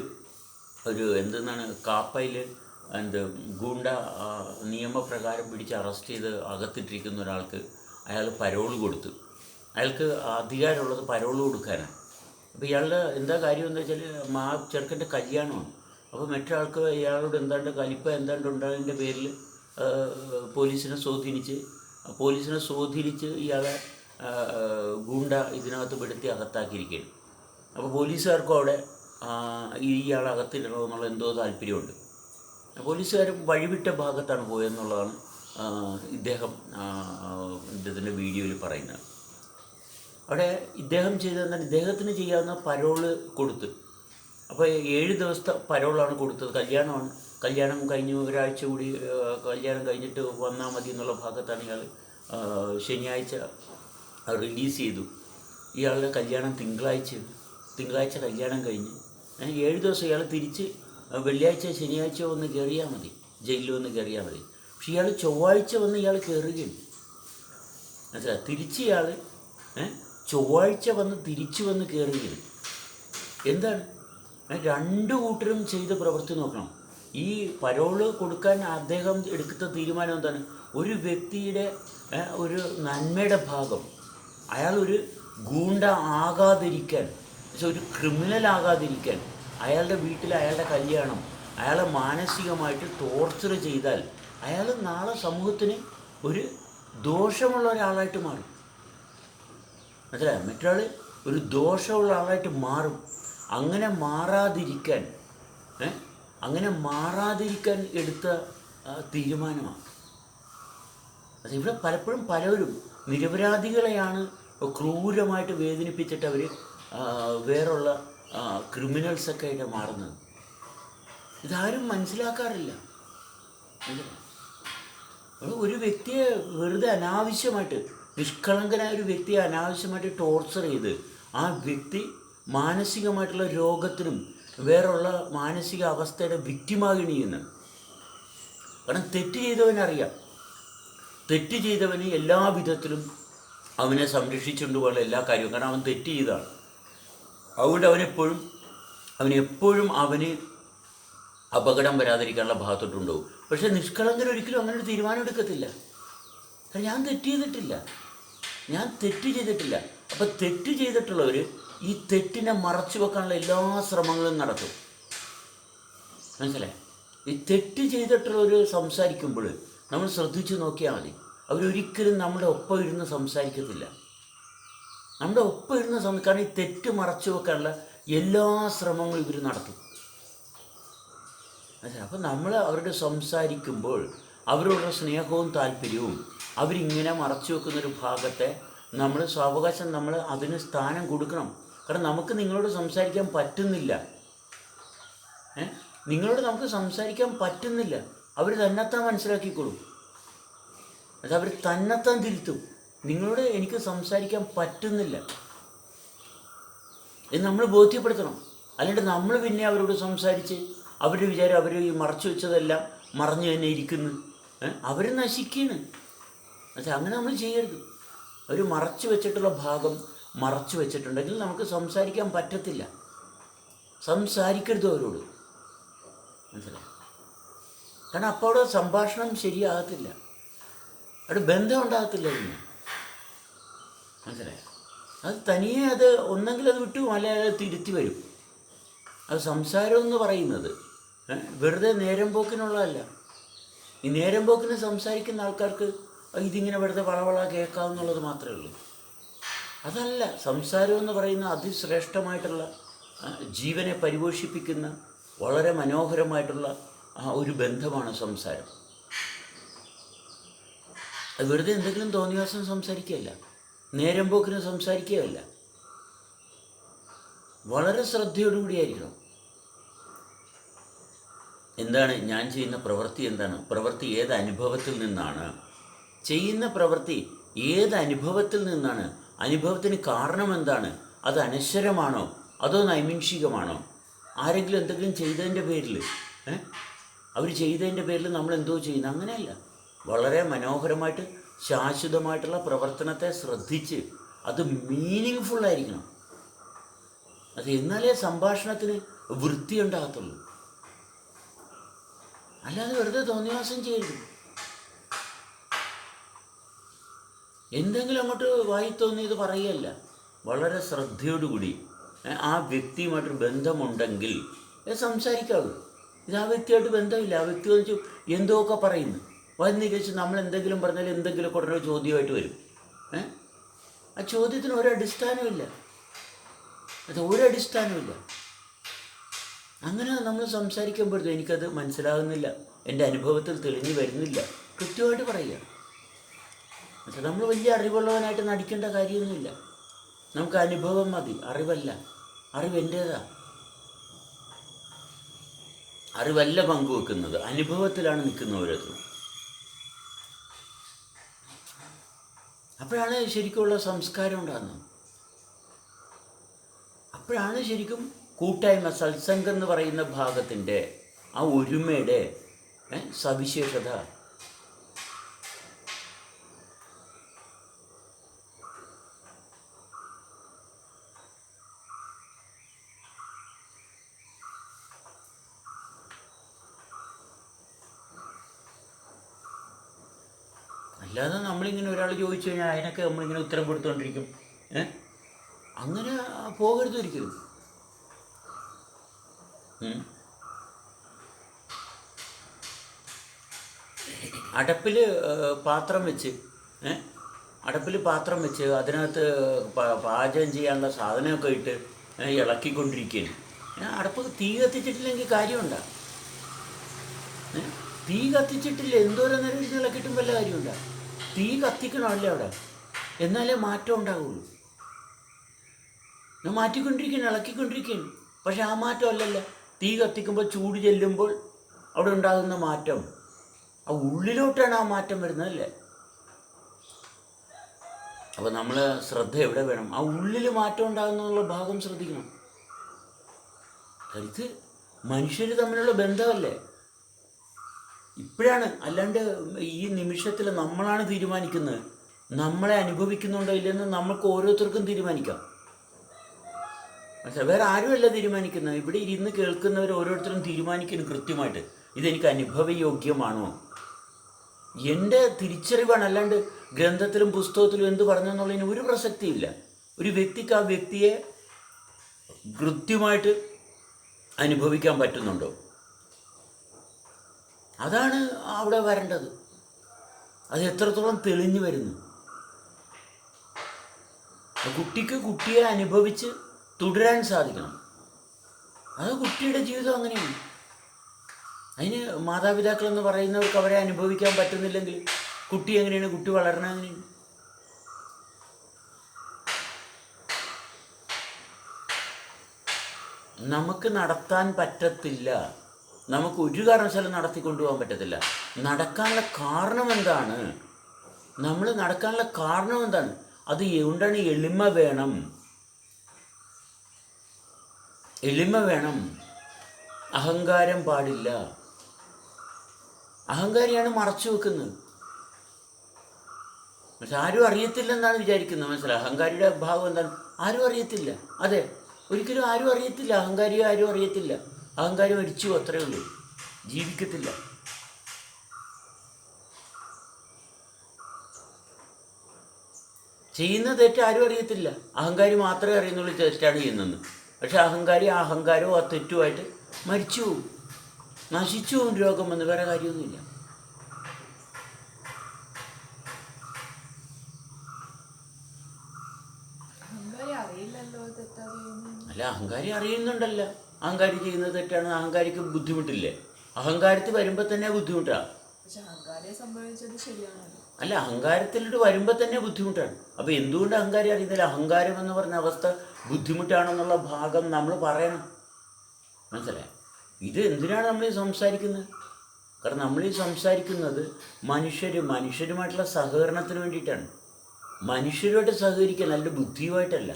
ഒരു എന്തെന്നാണ് കാപ്പയിൽ ഗൂണ്ട നിയമപ്രകാരം പിടിച്ച് അറസ്റ്റ് ചെയ്ത് അകത്തിട്ടിരിക്കുന്ന ഒരാൾക്ക് അയാൾ പരോൾ കൊടുത്തു. അയാൾക്ക് അധികാരമുള്ളത് പരോൾ കൊടുക്കാനാണ്. അപ്പോൾ ഇയാളുടെ എന്താ കാര്യം എന്താ വെച്ചാൽ ആ ചെറുക്കൻ്റെ കല്യാണമാണ്. അപ്പോൾ മറ്റൊരാൾക്ക് ഇയാളോട് എന്താണ്ട് കലിപ്പ എന്താണ്ട് ഉണ്ടായതിൻ്റെ പേരിൽ പോലീസിനെ സ്വാധീനിച്ച് ഇയാളെ ഗൂണ്ട ഇതിനകത്ത് പെടുത്തി അകത്താക്കിയിരിക്കുകയാണ്. അപ്പോൾ പോലീസുകാർക്കും അവിടെ ഇയാളെ അകത്തിടണമെന്നുള്ള എന്തോ താല്പര്യമുണ്ട്. പോലീസുകാരും വഴിവിട്ട ഭാഗത്താണ് പോയെന്നുള്ളതാണ് ഇദ്ദേഹത്തിൻ്റെ വീഡിയോയിൽ പറയുന്നത്. അവിടെ ഇദ്ദേഹം ചെയ്തതെന്നാൽ ഇദ്ദേഹത്തിന് ചെയ്യാവുന്ന പരോള് കൊടുത്ത്, അപ്പോൾ 7 ദിവസത്തെ പരോളാണ് കൊടുത്തത്. കല്യാണം കഴിഞ്ഞ് ഒരാഴ്ച കൂടി കല്യാണം കഴിഞ്ഞിട്ട് വന്നാൽ മതി എന്നുള്ള ഭാഗത്താണ് ഇയാൾ ശനിയാഴ്ച റിലീസ് ചെയ്തു. ഇയാളുടെ കല്യാണം തിങ്കളാഴ്ച കല്യാണം കഴിഞ്ഞ് 7 ദിവസം ഇയാൾ തിരിച്ച് വെള്ളിയാഴ്ച ശനിയാഴ്ച വന്ന് കയറിയാൽ മതി, ജയിലിൽ വന്ന് കയറിയാൽ മതി. പക്ഷെ ഇയാൾ ചൊവ്വാഴ്ച വന്ന് ഇയാൾ കയറുകയാണ്. മനസ്സിലായി? തിരിച്ച് ഇയാൾ ചൊവ്വാഴ്ച വന്ന് തിരിച്ചു വന്ന് കയറുകയാണ്. എന്താണ്? 2 കൂട്ടരും ചെയ്ത പ്രവൃത്തി നോക്കണം. ഈ പരോള് കൊടുക്കാൻ അദ്ദേഹം എടുക്കുന്ന തീരുമാനം എന്താണ്? ഒരു വ്യക്തിയുടെ ഒരു നന്മയുടെ ഭാഗം, അയാൾ ഒരു ഗൂണ്ട ആകാതിരിക്കാൻ, ഒരു ക്രിമിനൽ ആകാതിരിക്കാൻ, അയാളുടെ വീട്ടിൽ അയാളുടെ കല്യാണം അയാളെ മാനസികമായിട്ട് ടോർച്ചർ ചെയ്താൽ അയാൾ നാളെ സമൂഹത്തിന് ഒരു ദോഷമുള്ള ഒരാളായിട്ട് മാറും. മനസ്സിലായോ? മറ്റൊരാൾ ഒരു ദോഷമുള്ള ആളായിട്ട് മാറും. അങ്ങനെ മാറാതിരിക്കാൻ എടുത്ത തീരുമാനമാണ്. അത് ഇവിടെ പലപ്പോഴും പലരും നിരപരാധികളെയാണ് ക്രൂരമായിട്ട് വേദനിപ്പിച്ചിട്ട് അവർ വേറുള്ള ക്രിമിനൽസൊക്കെ ആയിട്ട് മാറുന്നത്. ഇതാരും മനസ്സിലാക്കാറില്ല. ഒരു വ്യക്തിയെ വെറുതെ അനാവശ്യമായിട്ട്, നിഷ്കളങ്കനായ ഒരു വ്യക്തിയെ അനാവശ്യമായിട്ട് ടോർച്ചർ ചെയ്ത് ആ വ്യക്തി മാനസികമായിട്ടുള്ള രോഗത്തിനും വേറുള്ള മാനസിക അവസ്ഥയുടെ വിക്റ്റിമാകുകയാണ് ചെയ്യുന്നത്. കാരണം തെറ്റ് ചെയ്തവനറിയാം, തെറ്റ് ചെയ്തവന് എല്ലാ വിധത്തിലും അവനെ സംരക്ഷിച്ചുകൊണ്ട് പോലുള്ള എല്ലാ കാര്യവും, കാരണം അവൻ തെറ്റ് ചെയ്തതാണ്. അതുകൊണ്ട് അവനെപ്പോഴും അവന് അപകടം വരാതിരിക്കാനുള്ള ഭാഗത്തോട്ടുണ്ടാവും. പക്ഷേ നിഷ്കളങ്കൻ ഒരിക്കലും അങ്ങനെ ഒരു തീരുമാനം എടുക്കത്തില്ല. കാരണം ഞാൻ തെറ്റ് ചെയ്തിട്ടില്ല. അപ്പം തെറ്റ് ചെയ്തിട്ടുള്ളവർ ഈ തെറ്റിനെ മറച്ചു വെക്കാനുള്ള എല്ലാ ശ്രമങ്ങളും നടത്തും. മനസ്സിലായി? ഈ തെറ്റ് ചെയ്തിട്ടുള്ളവർ സംസാരിക്കുമ്പോൾ നമ്മൾ ശ്രദ്ധിച്ചു നോക്കിയാൽ മതി, അവരൊരിക്കലും നമ്മുടെ ഒപ്പം ഇരുന്ന് സംസാരിക്കത്തില്ല. കാരണം ഈ തെറ്റ് മറച്ചു വെക്കാനുള്ള എല്ലാ ശ്രമങ്ങളും ഇവർ നടത്തും. അപ്പം നമ്മൾ അവരോട് സംസാരിക്കുമ്പോൾ അവരോടുള്ള സ്നേഹവും താല്പര്യവും അവരിങ്ങനെ മറച്ചു വെക്കുന്നൊരു ഭാഗത്തെ നമ്മൾ സാവകാശം നമ്മൾ അതിന് സ്ഥാനം കൊടുക്കണം. കാരണം നമുക്ക് നിങ്ങളോട് സംസാരിക്കാൻ പറ്റുന്നില്ല. നമുക്ക് സംസാരിക്കാൻ പറ്റുന്നില്ല. അവർ തന്നെത്താൻ മനസ്സിലാക്കിക്കൊള്ളും. അവർ തന്നെത്താൻ തിരുത്തും. നിങ്ങളോട് എനിക്ക് സംസാരിക്കാൻ പറ്റുന്നില്ല എന്ന് നമ്മൾ ബോധ്യപ്പെടുത്തണം. അല്ലാണ്ട് നമ്മൾ പിന്നെ അവരോട് സംസാരിച്ച് അവരുടെ വിചാരം അവർ ഈ മറച്ചു വെച്ചതെല്ലാം മറഞ്ഞു തന്നെ ഇരിക്കുന്നു, അവർ നശിക്കുകയാണ്. അങ്ങനെ നമ്മൾ ചെയ്യരുത്. അവർ മറച്ചു വെച്ചിട്ടുള്ള ഭാഗം മറച്ചു വെച്ചിട്ടുണ്ടെങ്കിൽ നമുക്ക് സംസാരിക്കാൻ പറ്റത്തില്ല. സംസാരിക്കരുത് അവരോട്. മനസ്സിലായി? കാരണം അപ്പോൾ അവിടെ സംഭാഷണം ശരിയാകത്തില്ല, അവിടെ ബന്ധം ഉണ്ടാകത്തില്ല. പിന്നെ മനസ്സിലായി? അത് തനിയെ അത് ഒന്നെങ്കിൽ അത് വിട്ടു അല്ലെങ്കിൽ അത് തിരുത്തി വരും. അത് സംസാരം എന്ന് പറയുന്നത് വെറുതെ നേരം പോക്കിനുള്ളതല്ല. ഈ നേരം പോക്കിന് സംസാരിക്കുന്ന ആൾക്കാർക്ക് ഇതിങ്ങനെ വെറുതെ വളവള കേൾക്കാമെന്നുള്ളത് മാത്രമേ ഉള്ളൂ. അതല്ല, സംസാരം എന്ന് പറയുന്ന അതിശ്രേഷ്ഠമായിട്ടുള്ള ജീവനെ പരിപോഷിപ്പിക്കുന്ന വളരെ മനോഹരമായിട്ടുള്ള ഒരു ബന്ധമാണ് സംസാരം. അത് വെറുതെ എന്തെങ്കിലും തോന്നിവാസം സംസാരിക്കുകയല്ല, നേരം പോക്കിന് സംസാരിക്കുകയല്ല. വളരെ ശ്രദ്ധയോടുകൂടിയായിരിക്കണം. എന്താണ് ഞാൻ ചെയ്യുന്ന പ്രവൃത്തി? എന്താണ് പ്രവൃത്തി? ഏത് അനുഭവത്തിൽ നിന്നാണ് ചെയ്യുന്ന പ്രവൃത്തി? ഏത് അനുഭവത്തിൽ നിന്നാണ്? അനുഭവത്തിന് കാരണം എന്താണ്? അത് അനശ്വരമാണോ അതോ നൈമിഷികമാണോ? ആരെങ്കിലും എന്തെങ്കിലും ചെയ്തതിൻ്റെ പേരിൽ അവർ ചെയ്തതിൻ്റെ പേരിൽ നമ്മൾ എന്തോ ചെയ്യുന്നു? അങ്ങനെയല്ല. വളരെ മനോഹരമായിട്ട് ശാശ്വതമായിട്ടുള്ള പ്രവർത്തനത്തെ ശ്രദ്ധിച്ച് അത് മീനിങ് ഫുള്ളായിരിക്കണം. അത് എന്നാലേ സംഭാഷണത്തിന് വൃത്തി ഉണ്ടാകത്തുള്ളൂ. അല്ലാതെ വെറുതെ തോന്നിവാസം ചെയ്യരുത്. എന്തെങ്കിലും അങ്ങോട്ട് വായി തോന്നിയത് പറയുകയല്ല. വളരെ ശ്രദ്ധയോടുകൂടി ആ വ്യക്തിയുമായിട്ടൊരു ബന്ധമുണ്ടെങ്കിൽ സംസാരിക്കാവൂ. ഇത് ആ വ്യക്തിയായിട്ട് ബന്ധമില്ല, ആ വ്യക്തി വെച്ച് എന്തൊക്കെ പറയുന്നു, വന്നിരിച്ച് നമ്മൾ എന്തെങ്കിലും പറഞ്ഞാൽ എന്തെങ്കിലും ഉടനെ ചോദ്യമായിട്ട് വരും. ആ ചോദ്യത്തിന് ഒരടിസ്ഥാനമില്ല, അത് ഒരടിസ്ഥാനമില്ല. അങ്ങനെ നമ്മൾ സംസാരിക്കുമ്പോഴത്തേക്കും എനിക്കത് മനസ്സിലാകുന്നില്ല, എൻ്റെ അനുഭവത്തിൽ തെളിഞ്ഞു വരുന്നില്ല, കൃത്യമായിട്ട് പറയുക. പക്ഷെ നമ്മൾ വലിയ അറിവുള്ളവനായിട്ട് നടിക്കേണ്ട കാര്യമൊന്നുമില്ല. നമുക്ക് അനുഭവം മതി, അറിവല്ല. അറിവ് എൻ്റേതാ. അറിവല്ല പങ്കുവെക്കുന്നത്, അനുഭവത്തിലാണ് നിൽക്കുന്ന ഓരോരുത്തരും. അപ്പോഴാണ് ശരിക്കുള്ള സംസ്കാരം ഉണ്ടാകുന്നത്. അപ്പോഴാണ് ശരിക്കും കൂട്ടായ്മ, സത്സംഗം എന്ന് പറയുന്ന ഭാഗത്തിൻ്റെ ആ ഒരുമയുടെ സവിശേഷത. അല്ലാതെ നമ്മളിങ്ങനെ ഒരാൾ ചോദിച്ചു കഴിഞ്ഞാൽ അതിനൊക്കെ നമ്മളിങ്ങനെ ഉത്തരം കൊടുത്തുകൊണ്ടിരിക്കും. അങ്ങനെ പോകരുത് ഒരിക്കലും. അടപ്പിൽ പാത്രം വെച്ച് അതിനകത്ത് പാചകം ചെയ്യാനുള്ള സാധനമൊക്കെ ഇട്ട് ഇളക്കിക്കൊണ്ടിരിക്കുകയാണ്. അടപ്പ് തീ കത്തിച്ചിട്ടില്ലെങ്കിൽ കാര്യമുണ്ടോ? തീ കത്തിച്ചിട്ടില്ല, എന്തോരം നേരം ഇരുന്ന് ഇളക്കിയിട്ടും വല്ല കാര്യമുണ്ടോ? തീ കത്തിക്കണമല്ലേ അവിടെ, എന്നാലേ മാറ്റം ഉണ്ടാവുള്ളൂ. ഞാൻ മാറ്റിക്കൊണ്ടിരിക്കുകയാണ്, ഇളക്കിക്കൊണ്ടിരിക്കുകയാണ്. പക്ഷെ ആ മാറ്റം അല്ലല്ലോ. തീ കത്തിക്കുമ്പോൾ ചൂട് ചെല്ലുമ്പോൾ അവിടെ ഉണ്ടാകുന്ന മാറ്റം, ആ ഉള്ളിലോട്ടാണ് ആ മാറ്റം വരുന്നതല്ലേ. അപ്പോൾ നമ്മൾ ശ്രദ്ധ എവിടെ വേണം? ആ ഉള്ളിൽ മാറ്റം ഉണ്ടാകുന്നുള്ള ഭാഗം ശ്രദ്ധിക്കണം. ഇത് മനുഷ്യർ തമ്മിലുള്ള ബന്ധമല്ലേ ഇപ്പോഴാണ്. അല്ലാണ്ട് ഈ നിമിഷത്തിൽ നമ്മളാണ് തീരുമാനിക്കുന്നത്. നമ്മളെ അനുഭവിക്കുന്നുണ്ടോ ഇല്ലെന്ന് നമുക്ക് ഓരോരുത്തർക്കും തീരുമാനിക്കാം. പക്ഷേ വേറെ ആരുമല്ല തീരുമാനിക്കുന്നത്. ഇവിടെ ഇരുന്ന് കേൾക്കുന്നവർ ഓരോരുത്തരും തീരുമാനിക്കുന്നു കൃത്യമായിട്ട്, ഇതെനിക്ക് അനുഭവയോഗ്യമാണോ, എൻ്റെ തിരിച്ചറിവാണ്. അല്ലാണ്ട് ഗ്രന്ഥത്തിലും പുസ്തകത്തിലും എന്ത് പറഞ്ഞെന്നുള്ളതിന് ഒരു പ്രസക്തിയില്ല. ഒരു വ്യക്തിക്ക് ആ വ്യക്തിയെ കൃത്യമായിട്ട് അനുഭവിക്കാൻ പറ്റുന്നുണ്ടോ, അതാണ് അവിടെ വരേണ്ടത്. അത് എത്രത്തോളം തെളിഞ്ഞു വരുന്നു. കുട്ടിക്ക് കുട്ടിയെ അനുഭവിച്ച് തുടരാൻ സാധിക്കണം. അത് കുട്ടിയുടെ ജീവിതം അങ്ങനെയാണ്. അതിന് മാതാപിതാക്കളെന്ന് പറയുന്നവർക്ക് അവരെ അനുഭവിക്കാൻ പറ്റുന്നില്ലെങ്കിൽ കുട്ടി എങ്ങനെയാണ്, കുട്ടി വളരണം എങ്ങനെയാണ്? നമുക്ക് നടത്താൻ പറ്റത്തില്ല, നമുക്ക് ഒരു കാരണവശാലും നടത്തിക്കൊണ്ടുപോകാൻ പറ്റത്തില്ല. നടക്കാനുള്ള കാരണം എന്താണ്? നമ്മൾ നടക്കാനുള്ള കാരണം എന്താണ്? അത് എന്താണ്? എളിമ വേണം, എളിമ വേണം. അഹങ്കാരം പാടില്ല. അഹങ്കാരിയാണ് മറച്ചു വെക്കുന്നത്. പക്ഷെ ആരും അറിയത്തില്ലെന്നാണ് വിചാരിക്കുന്നത്. മനസ്സിലായി? അഹങ്കാരിയുടെ ഭാവം എന്താണ്? ആരും അറിയത്തില്ല. അതെ, ഒരിക്കലും ആരും അറിയത്തില്ല. അഹങ്കാരിയെ ആരും അറിയത്തില്ല. അഹങ്കാരി മരിച്ചു, അത്രയേ ഉള്ളൂ. ജീവിക്കത്തില്ല. ചെയ്യുന്ന തെറ്റ് ആരും അറിയത്തില്ല. അഹങ്കാരി മാത്രമേ അറിയുന്നുള്ളൂ തെറ്റാണ് ചെയ്യുന്നതെന്ന്. പക്ഷെ അഹങ്കാരി ആ അഹങ്കാരവും ആ തെറ്റുമായിട്ട് മരിച്ചു പോവും, നശിച്ചു പോവും. രോഗം വന്ന് വേറെ കാര്യമൊന്നുമില്ല. അല്ല, അഹങ്കാരി അറിയുന്നുണ്ടല്ലോ അഹങ്കാരി ചെയ്യുന്നത് തെറ്റാണ്. അഹങ്കാരിക്ക് ബുദ്ധിമുട്ടില്ലേ? അഹങ്കാരത്തിൽ വരുമ്പോൾ തന്നെ ബുദ്ധിമുട്ടാണ്. അല്ല, അഹങ്കാരത്തിലോട്ട് വരുമ്പോൾ തന്നെ ബുദ്ധിമുട്ടാണ്. അപ്പോൾ എന്തുകൊണ്ട് അഹങ്കാരി അറിയുന്നില്ല? അഹങ്കാരം എന്ന് പറഞ്ഞ അവസ്ഥ ബുദ്ധിമുട്ടാണെന്നുള്ള ഭാഗം നമ്മൾ പറയണം. മനസ്സിലായി? ഇത് എന്തിനാണ് നമ്മൾ സംസാരിക്കുന്നത്? കാരണം നമ്മൾ സംസാരിക്കുന്നത് മനുഷ്യരുമായിട്ടുള്ള സഹകരണത്തിന് വേണ്ടിയിട്ടാണ്. മനുഷ്യരുമായിട്ട് സഹകരിക്കാൻ, നല്ല ബുദ്ധിയുമായിട്ടല്ല.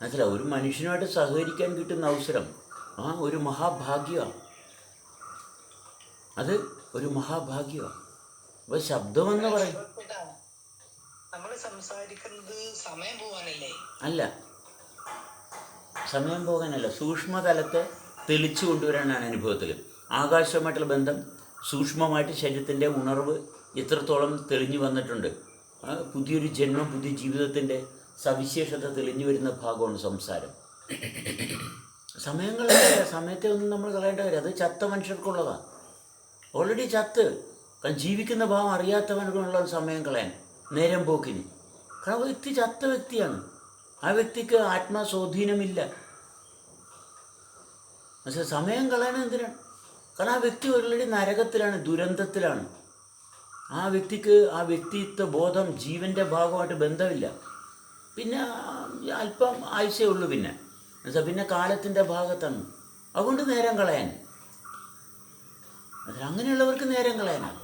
മനസ്സിലായി? ഒരു മനുഷ്യനുമായിട്ട് സഹകരിക്കാൻ കിട്ടുന്ന അവസരം ഒരു മഹാഭാഗ്യമാണ്. അത് ഒരു മഹാഭാഗ്യമാണ്. അപ്പോൾ ശബ്ദമെന്ന് പറയും അല്ല, സമയം പോകാനല്ല, സൂക്ഷ്മതലത്തെ തെളിച്ചു കൊണ്ടുവരാനാണ് അനുഭവത്തിൽ. ആകാശവുമായിട്ടുള്ള ബന്ധം സൂക്ഷ്മമായിട്ട് ശരീരത്തിൻ്റെ ഉണർവ് എത്രത്തോളം തെളിഞ്ഞു വന്നിട്ടുണ്ട്. പുതിയൊരു ജന്മം, പുതിയ ജീവിതത്തിൻ്റെ സവിശേഷത തെളിഞ്ഞു വരുന്ന ഭാഗമാണ് സംസാരം. സമയം കളയണ്ട, സമയത്തെ ഒന്നും നമ്മൾ കളയേണ്ട കാര്യം. അത് ചത്ത മനുഷ്യർക്കുള്ളതാണ്. ഓൾറെഡി ചത്ത്. കാരണം ജീവിക്കുന്ന ഭാവം അറിയാത്തവനുള്ള സമയം കളയാൻ, നേരം പോക്കിന്. കാരണം വ്യക്തി ചത്ത വ്യക്തിയാണ്. ആ വ്യക്തിക്ക് ആത്മസ്വാധീനമില്ല. പക്ഷേ സമയം കളയണം എന്തിനാണ്? കാരണം ആ വ്യക്തി ഓൾറെഡി നരകത്തിലാണ്, ദുരന്തത്തിലാണ്. ആ വ്യക്തിക്ക് ആ വ്യക്തിത്വ ബോധം ജീവൻ്റെ ഭാഗമായിട്ട് ബന്ധമില്ല. പിന്നെ അല്പം ആയുസേ ഉള്ളൂ. പിന്നെ കാലത്തിൻ്റെ ഭാഗത്താണ്. അതുകൊണ്ട് നേരം കളയാൻ, അങ്ങനെയുള്ളവർക്ക് നേരം കളയാനാണ്.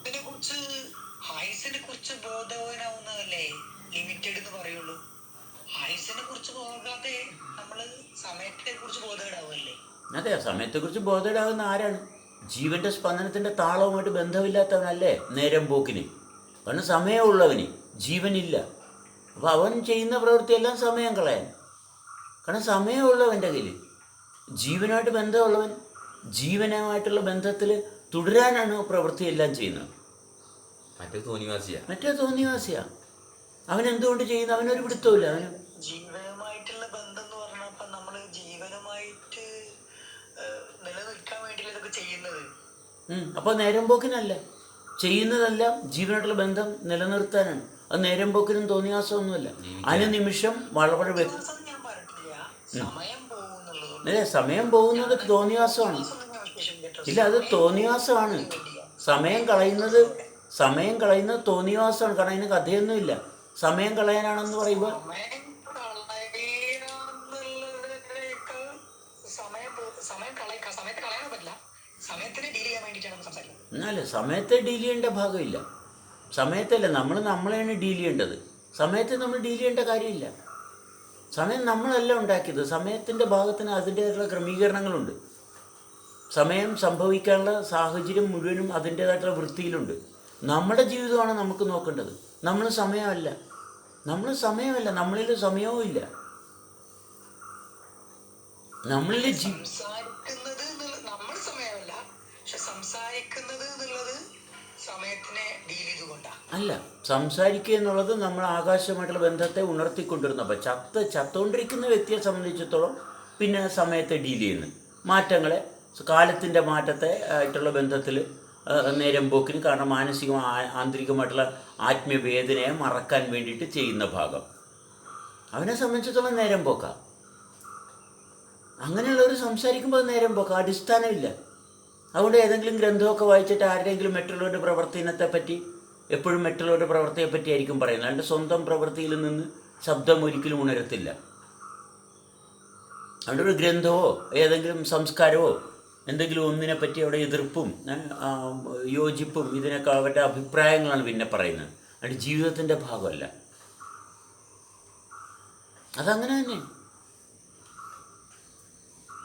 അതെ, സമയത്തെക്കുറിച്ച് ബോധേടാവുന്ന ആരാണ്? ജീവൻ്റെ സ്പന്ദനത്തിൻ്റെ താളവുമായിട്ട് ബന്ധമില്ലാത്തവനല്ലേ നേരം പോക്കിന്. കാരണം സമയമുള്ളവന് ജീവനില്ല. അപ്പോൾ അവൻ ചെയ്യുന്ന പ്രവൃത്തിയെല്ലാം സമയം കളയാൻ. കാരണം സമയമുള്ളവൻ്റെ കയ്യിൽ, ജീവനുമായിട്ട് ബന്ധമുള്ളവൻ ജീവനുമായിട്ടുള്ള ബന്ധത്തിൽ തുടരാനാണ് പ്രവൃത്തിയെല്ലാം ചെയ്യുന്നത്. മറ്റേ തോന്നിവാസിയാണ്. അവൻ എന്തുകൊണ്ട് ചെയ്യുന്നു? അവനൊരു പിടുത്തമില്ല. അവന് ജീവനുമായിട്ടുള്ള ബന്ധം എന്ന് പറഞ്ഞപ്പോൾ നമ്മള് ജീവനുമായിട്ട് നിലനിൽക്കാൻ വേണ്ടിയില്ല ഇതൊക്കെ ചെയ്യുന്നത്. അപ്പോൾ നേരം പോക്കിനല്ല ചെയ്യുന്നതെല്ലാം, ജീവനായിട്ടുള്ള ബന്ധം നിലനിർത്താനാണ്. അത് നേരം പോക്കിനും തോന്നിയാസമൊന്നുമല്ല. അനുനിമിഷം വളരെ അതെ, സമയം പോകുന്നത് തോന്നിയാസമാണ്. ഇല്ല, അത് തോന്നിയാസമാണ്. സമയം കളയുന്നത് തോന്നിയാസമാണ്. കാരണം അതിന് കഥയൊന്നുമില്ല. സമയം കളയാനാണെന്ന് പറയുമ്പോൾ എന്നല്ല, സമയത്തെ ഡീൽ ചെയ്യേണ്ട ഭാഗമില്ല. സമയത്തല്ല, നമ്മളെയാണ് ഡീൽ ചെയ്യേണ്ടത്. സമയത്തെ നമ്മൾ ഡീൽ ചെയ്യേണ്ട കാര്യമില്ല. സമയം നമ്മളല്ല ഉണ്ടാക്കിയത്. സമയത്തിൻ്റെ ഭാഗത്തിന് അതിൻ്റേതായിട്ടുള്ള ക്രമീകരണങ്ങളുണ്ട്. സമയം സംഭവിക്കാനുള്ള സാഹചര്യം മുഴുവനും അതിൻ്റേതായിട്ടുള്ള വൃത്തിയിലുണ്ട്. നമ്മുടെ ജീവിതമാണ് നമുക്ക് നോക്കേണ്ടത്. നമ്മൾ സമയമല്ല, നമ്മളിൽ സമയവും ഇല്ല. നമ്മളിൽ അല്ല, സംസാരിക്കുക എന്നുള്ളത് നമ്മൾ ആകാശമായിട്ടുള്ള ബന്ധത്തെ ഉണർത്തിക്കൊണ്ടിരുന്നപ്പോൾ ചത്തുകൊണ്ടിരിക്കുന്ന വ്യക്തിയെ സംബന്ധിച്ചിടത്തോളം പിന്നെ സമയത്തെ ഡീൽ ചെയ്യുന്നു. മാറ്റങ്ങളെ, കാലത്തിൻ്റെ മാറ്റത്തെ ആയിട്ടുള്ള ബന്ധത്തിൽ നേരം പോക്കിന്, കാരണം ആന്തരികമായിട്ടുള്ള ആത്മീയവേദനയെ മറക്കാൻ വേണ്ടിയിട്ട് ചെയ്യുന്ന ഭാഗം അവനെ സംബന്ധിച്ചിടത്തോളം നേരം പോക്കാം. അങ്ങനെയുള്ളവർ സംസാരിക്കുമ്പോൾ നേരം പോക്കാം, അടിസ്ഥാനമില്ല. അതുകൊണ്ട് ഏതെങ്കിലും ഗ്രന്ഥമൊക്കെ വായിച്ചിട്ട് ആരുടെയെങ്കിലും മറ്റുള്ളവരുടെ പ്രവർത്തനത്തെപ്പറ്റി, എപ്പോഴും മറ്റുള്ളവരുടെ പ്രവൃത്തിയെപ്പറ്റി ആയിരിക്കും പറയുന്നത്. അതുകൊണ്ട് സ്വന്തം പ്രവൃത്തിയിൽ നിന്ന് ശബ്ദം ഒരിക്കലും ഉണരത്തില്ല. അതുകൊണ്ട് ഒരു ഗ്രന്ഥമോ ഏതെങ്കിലും സംസ്കാരമോ എന്തെങ്കിലും ഒന്നിനെപ്പറ്റി അവിടെ എതിർപ്പും യോജിപ്പും ഇതിനൊക്കെ അവരുടെ അഭിപ്രായങ്ങളാണ് പിന്നെ പറയുന്നത്. അതുകൊണ്ട് ജീവിതത്തിൻ്റെ ഭാഗമല്ല. അതങ്ങനെ തന്നെ.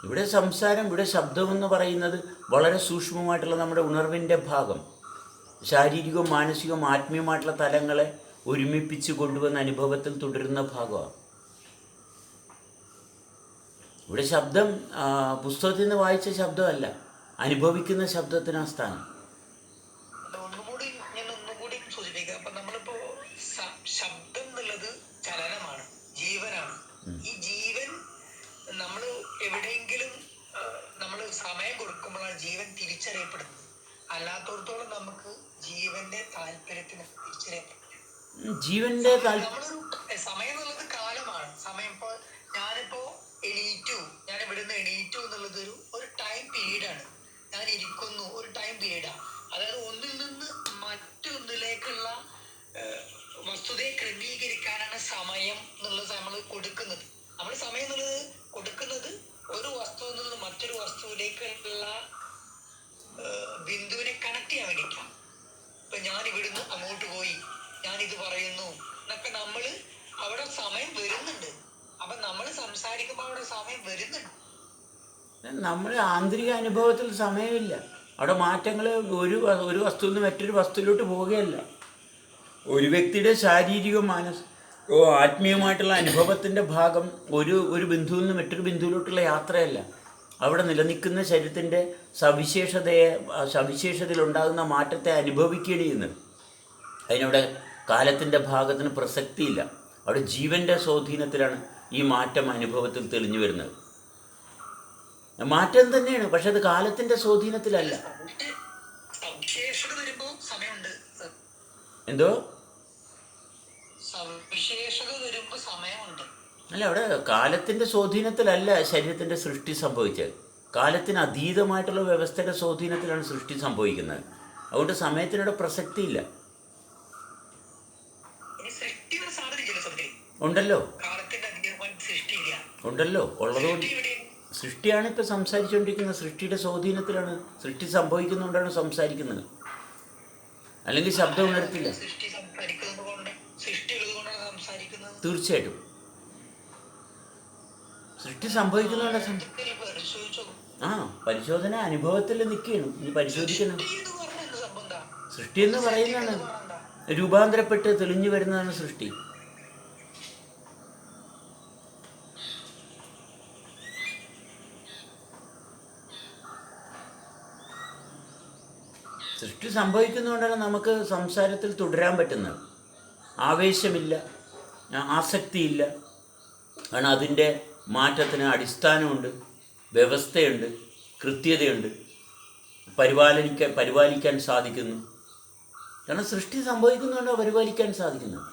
ഇവിടെ സംസാരം, ഇവിടെ ശബ്ദമെന്ന് പറയുന്നത് വളരെ സൂക്ഷ്മമായിട്ടുള്ള നമ്മുടെ ഉണർവിൻ്റെ ഭാഗം, ശാരീരികവും മാനസികവും ആത്മീയമായിട്ടുള്ള തലങ്ങളെ ഒരുമിപ്പിച്ച് കൊണ്ടുവന്ന അനുഭവത്തിൽ തുടരുന്ന ഭാഗമാണ്. ഇവിടെ ശബ്ദം പുസ്തകത്തിൽ നിന്ന് വായിച്ച ശബ്ദമല്ല, അനുഭവിക്കുന്ന ശബ്ദത്തിന് ആ സ്ഥാനം. ഞാൻ ഒന്നുകൂടി സൂചിപ്പിക്കാം. അപ്പൊ നമ്മളിപ്പോ ശബ്ദം എന്നുള്ളത് ചലനമാണ്, ജീവനാണ്. ഈ ജീവൻ നമ്മൾ എവിടെയെങ്കിലും നമ്മൾ സമയം കൊടുക്കുമ്പോഴാണ് ജീവൻ തിരിച്ചറിയപ്പെടുന്നത്. അല്ലാത്തടത്തോളം നമുക്ക് ജീവന്റെ താല്പര്യത്തിന് തിരിച്ചറിയപ്പെടും. ജീവന്റെ നമ്മളൊരു സമയം എന്നുള്ളത് കാലമാണ്. സമയം ഇപ്പൊ ഞാനിപ്പോ ഞാൻ ഇവിടുന്ന് എണീറ്റു എന്നുള്ളത് ഒരു ടൈം പീരീഡാണ്. ഞാൻ ഇരിക്കുന്നു, ഒരു ടൈം പീരീഡാണ്. അതായത് ഒന്നിൽ നിന്ന് മറ്റൊന്നിലേക്കുള്ള വസ്തുതയെ ക്രമീകരിക്കാനാണ് സമയം എന്നുള്ളത് നമ്മൾ കൊടുക്കുന്നത്. നമ്മൾ സമയം എന്നുള്ളത് കൊടുക്കുന്നത് ഒരു വസ്തുവിൽ നിന്ന് മറ്റൊരു വസ്തുവിലേക്കുള്ള ബിന്ദുവിനെ കണക്ട് ചെയ്യാൻ വേണ്ടിയിട്ടാണ്. ഇപ്പൊ ഞാൻ ഇവിടുന്ന് അങ്ങോട്ട് പോയി, ഞാൻ ഇത് പറയുന്നു എന്നൊക്കെ നമ്മള് അവിടെ സമയം വരുന്നുണ്ട്. അപ്പൊ നമ്മൾ സംസാരിക്കുമ്പോൾ അവിടെ സമയം വരുന്നുണ്ട്. നമ്മുടെ ആന്തരിക അനുഭവത്തിൽ സമയമില്ല. അവിടെ മാറ്റങ്ങൾ ഒരു വസ്തുവിൽ നിന്ന് മറ്റൊരു വസ്തുവിലോട്ട് പോവുകയല്ല. ഒരു വ്യക്തിയുടെ ശാരീരിക ആത്മീയമായിട്ടുള്ള അനുഭവത്തിൻ്റെ ഭാഗം ഒരു ബിന്ദുവിൽ നിന്ന് മറ്റൊരു ബിന്ദുവിലോട്ടുള്ള യാത്രയല്ല. അവിടെ നിലനിൽക്കുന്ന ശരീരത്തിൻ്റെ സവിശേഷതയിലുണ്ടാകുന്ന മാറ്റത്തെ അനുഭവിക്കുകയാണ് ചെയ്യുന്നത്. അതിനവിടെ കാലത്തിൻ്റെ ഭാഗത്തിന് പ്രസക്തിയില്ല. അവിടെ ജീവൻ്റെ സ്വാധീനത്തിലാണ് ഈ മാറ്റം അനുഭവത്തിൽ തെളിഞ്ഞു വരുന്നത്. മാറ്റം തന്നെയാണ്, പക്ഷെ അത് കാലത്തിൻ്റെ സ്വാധീനത്തിലല്ല. എന്തോ അല്ല, അവിടെ കാലത്തിൻ്റെ സ്വാധീനത്തിലല്ല ശരീരത്തിൻ്റെ സൃഷ്ടി സംഭവിച്ചത്. കാലത്തിന് അതീതമായിട്ടുള്ള വ്യവസ്ഥയുടെ സ്വാധീനത്തിലാണ് സൃഷ്ടി സംഭവിക്കുന്നത്. അതുകൊണ്ട് സമയത്തിനവിടെ പ്രസക്തിയില്ല. ഉണ്ടല്ലോ ഉള്ളതുകൊണ്ട് സൃഷ്ടിയാണ് ഇപ്പോൾ സംസാരിച്ചുകൊണ്ടിരിക്കുന്നത്. സൃഷ്ടിയുടെ സ്വാധീനത്തിലാണ്, സൃഷ്ടി സംഭവിക്കുന്നുകൊണ്ടാണ് സംസാരിക്കുന്നത്. അല്ലെങ്കിൽ ശബ്ദം ഉണരത്തില്ല. തീർച്ചയായിട്ടും സൃഷ്ടി സംഭവിക്കുന്നുണ്ട്. പരിശോധന അനുഭവത്തിൽ നിൽക്കുകയാണ്. ഇനി പരിശോധിക്കണം. സൃഷ്ടി എന്ന് പറയുന്നതാണ് രൂപാന്തരപ്പെട്ട് തെളിഞ്ഞു വരുന്നതാണ് സൃഷ്ടി. സൃഷ്ടി സംഭവിക്കുന്നതുകൊണ്ടാണ് നമുക്ക് സംസാരത്തിൽ തുടരാൻ പറ്റുന്നത്. ആവേശമില്ല, ആസക്തിയില്ല. കാരണം അതിൻ്റെ മാറ്റത്തിന് അടിസ്ഥാനമുണ്ട്, വ്യവസ്ഥയുണ്ട്, കൃത്യതയുണ്ട്, പരിപാലിക്കാൻ സാധിക്കുന്നു. കാരണം സൃഷ്ടി സംഭവിക്കുന്നതുകൊണ്ടാണ് പരിപാലിക്കാൻ സാധിക്കുന്നത്.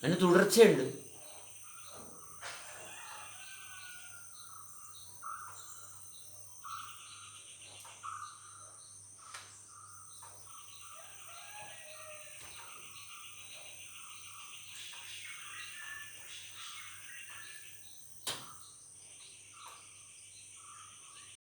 അതിന് തുടർച്ചയുണ്ട്.